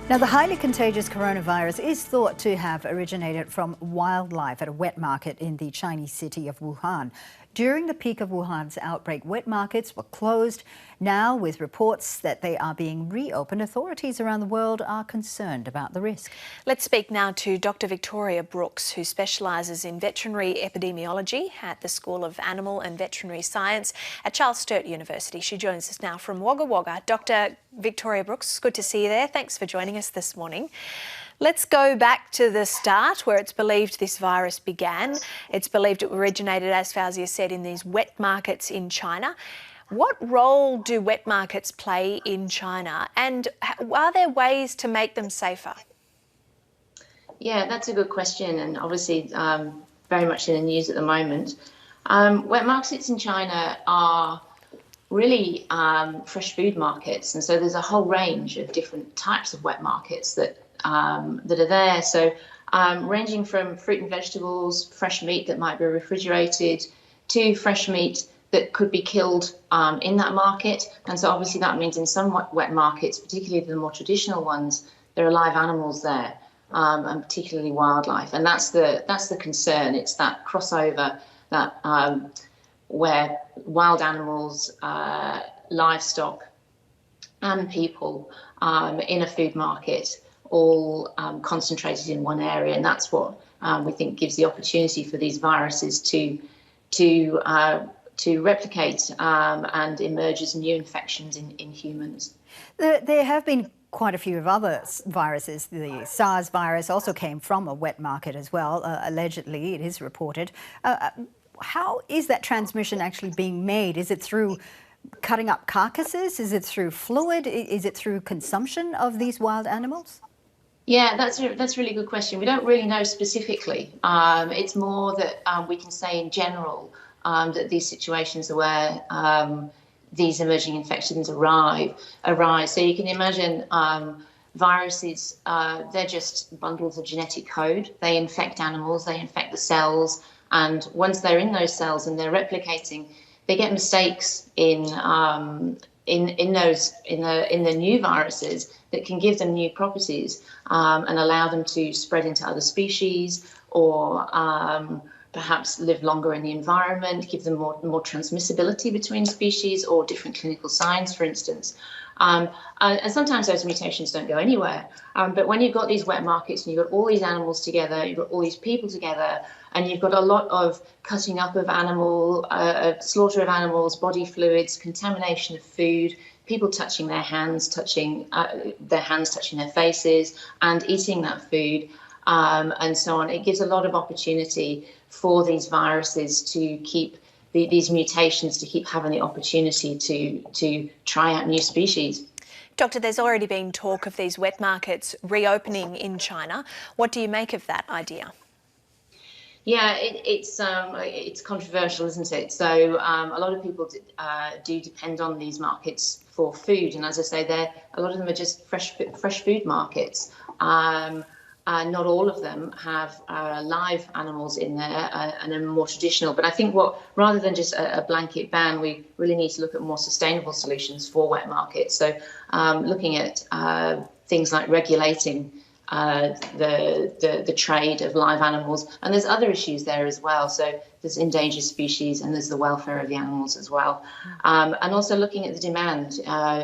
Now, the highly contagious coronavirus is thought to have originated from wildlife at a wet market in the Chinese city of Wuhan. During the peak of Wuhan's outbreak, wet markets were closed. Now, with reports that they are being reopened, authorities around the world are concerned about the risk. Let's speak now to Dr. Victoria Brooks, who specialises in veterinary epidemiology at the School of Animal and Veterinary Science at Charles Sturt University. She joins us now from Wagga Wagga. Dr. Victoria Brooks, good to see you there. Thanks for joining us this morning. Let's go back to the start where it's believed this virus began. It's believed it originated, as Fauzia said, in these wet markets in China. What role do wet markets play in China, and are there ways to make them safer? Yeah, that's a good question, and obviously very much in the news at the moment. Wet markets in China are really fresh food markets, and so there's a whole range of different types of wet markets that are there. So ranging from fruit and vegetables, fresh meat that might be refrigerated, to fresh meat that could be killed in that market. And so obviously that means in some wet markets, particularly the more traditional ones, there are live animals there, and particularly wildlife. And that's the concern. It's that crossover that where wild animals, livestock and people in a food market all concentrated in one area. And that's what we think gives the opportunity for these viruses to replicate and emerge as new infections in humans. There have been quite a few of other viruses. The SARS virus also came from a wet market as well, allegedly, it is reported. How is that transmission actually being made? Is it through cutting up carcasses? Is it through fluid? Is it through consumption of these wild animals? Yeah, that's a really good question. We don't really know specifically. It's more that we can say in general that these situations are where these emerging infections arise. So you can imagine viruses, they're just bundles of genetic code. They infect animals, they infect the cells, and once they're in those cells and they're replicating, they get mistakes in the new viruses that can give them new properties and allow them to spread into other species, or perhaps live longer in the environment, give them more transmissibility between species or different clinical signs, for instance. And sometimes those mutations don't go anywhere. But when you've got these wet markets and you've got all these animals together, you've got all these people together, and you've got a lot of cutting up of slaughter of animals, body fluids, contamination of food, people touching their hands, touching their faces and eating that food, and so on. It gives a lot of opportunity for these viruses to keep these mutations to keep having the opportunity to try out new species. Doctor, there's already been talk of these wet markets reopening in China. What do you make of that idea? Yeah, it's controversial, isn't it? So a lot of people do depend on these markets for food, and as I say, a lot of them are just fresh food markets. Not all of them have live animals in there and are more traditional. But I think rather than just a blanket ban, we really need to look at more sustainable solutions for wet markets. So looking at things like regulating the trade of live animals, and there's other issues there as well. So there's endangered species and there's the welfare of the animals as well. And also looking at the demand,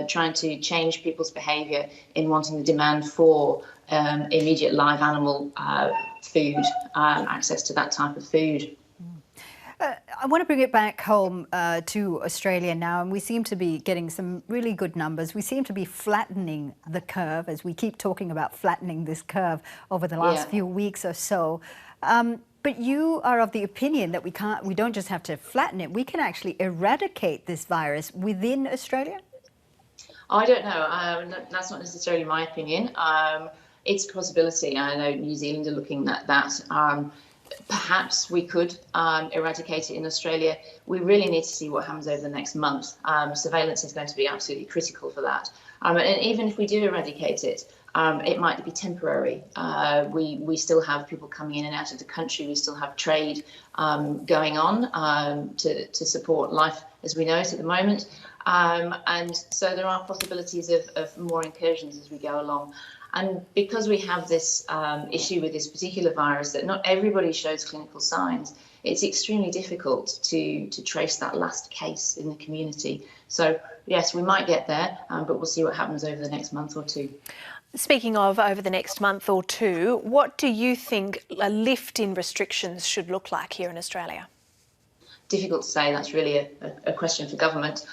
trying to change people's behaviour in wanting the demand for immediate live animal food, access to that type of food. I want to bring it back home to Australia now, and we seem to be getting some really good numbers. We seem to be flattening the curve, as we keep talking about flattening this curve over the last few weeks or so. But you are of the opinion that we don't just have to flatten it, we can actually eradicate this virus within Australia? I don't know. That's not necessarily my opinion. It's a possibility. I know New Zealand are looking at that. Perhaps we could eradicate it in Australia. We really need to see what happens over the next month. Surveillance is going to be absolutely critical for that. And even if we do eradicate it, it might be temporary. We still have people coming in and out of the country. We still have trade going on to support life as we know it at the moment. And so there are possibilities of more incursions as we go along. And because we have this issue with this particular virus that not everybody shows clinical signs, it's extremely difficult to trace that last case in the community. So yes, we might get there, but we'll see what happens over the next month or two. Speaking of over the next month or two, what do you think a lift in restrictions should look like here in Australia? Difficult to say. That's really a question for government.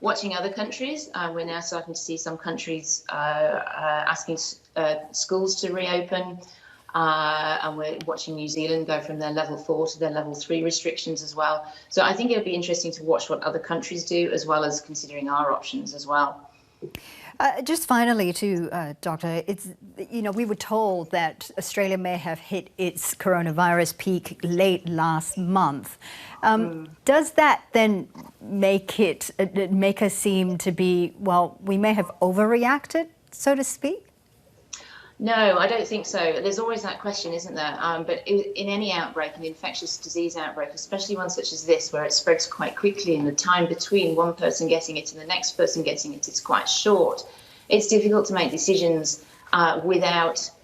Watching other countries, we're now starting to see some countries asking schools to reopen, and we're watching New Zealand go from their level 4 to their level 3 restrictions as well. So I think it'll be interesting to watch what other countries do, as well as considering our options as well. Just finally, Doctor, we were told that Australia may have hit its coronavirus peak late last month. Does that then make us seem to be, well, we may have overreacted, so to speak? No, I don't think so. There's always that question, isn't there? But in any outbreak, an infectious disease outbreak, especially one such as this, where it spreads quite quickly and the time between one person getting it and the next person getting it is quite short, it's difficult to make decisions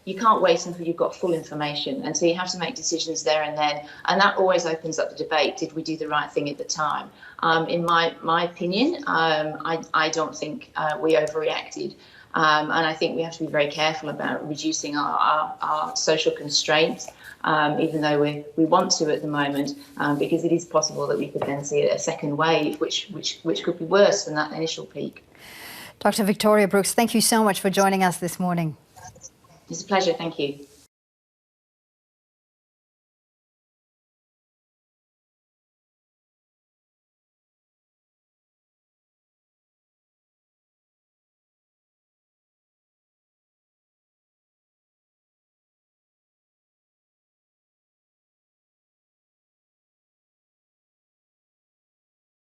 you can't wait until you've got full information. And so you have to make decisions there and then. And that always opens up the debate. Did we do the right thing at the time? In my opinion, I don't think we overreacted. And I think we have to be very careful about reducing our social constraints, even though we want to at the moment, because it is possible that we could then see a second wave, which could be worse than that initial peak. Dr. Victoria Brooks, thank you so much for joining us this morning. It's a pleasure. Thank you.